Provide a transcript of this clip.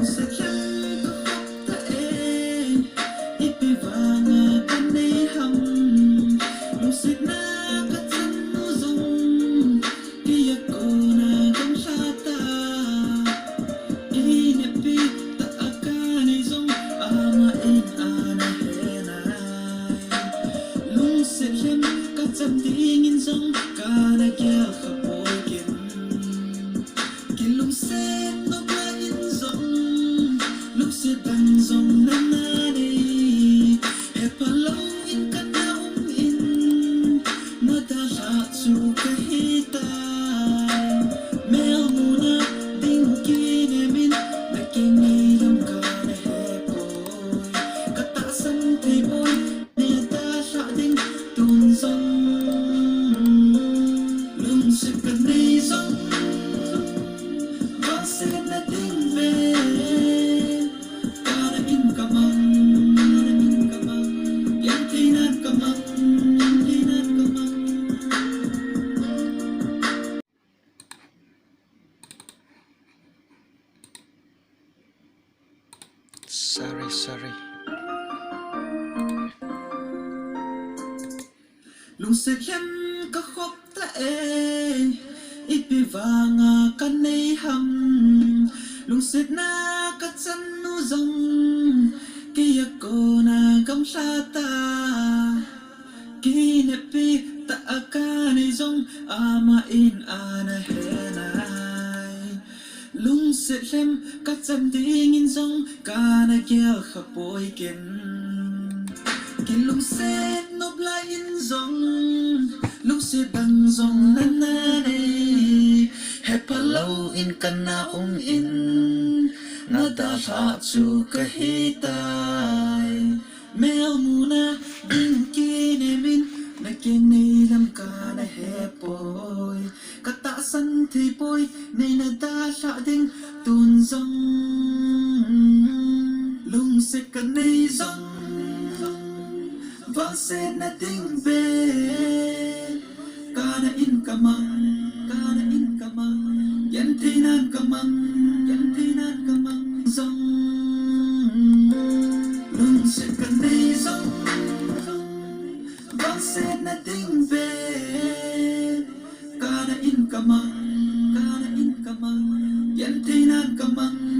sorry ลุงเสกลำก็คบตาเออีปีวางกันในหำลุงเสกนาก็จันนูซงกิยโกนากำชาตากินปีตาอากาในซงอามาอินอานาเฮนายลุงเสกลำก็จันดีงินซงกานาเกียวขบวยกินลุงเสกนบลายินซงลุงเสกดังซงนั่นนั่นเอเฮปะเลาอินกันนาอินนาดาลาจูกะฮิตายแมวมูนาดินกีเนมินนักเก่งในลำกาในเฮปอยกะตะสันที่ปอยในนาดาชาดิงตุนซงลุงเสกกันในซงVang said nothing bad. Kana in kamang, yantinan kamang, zong. Lung said kanay zong. Vang said nothing bad. Kana in kamang, yantinan kamang.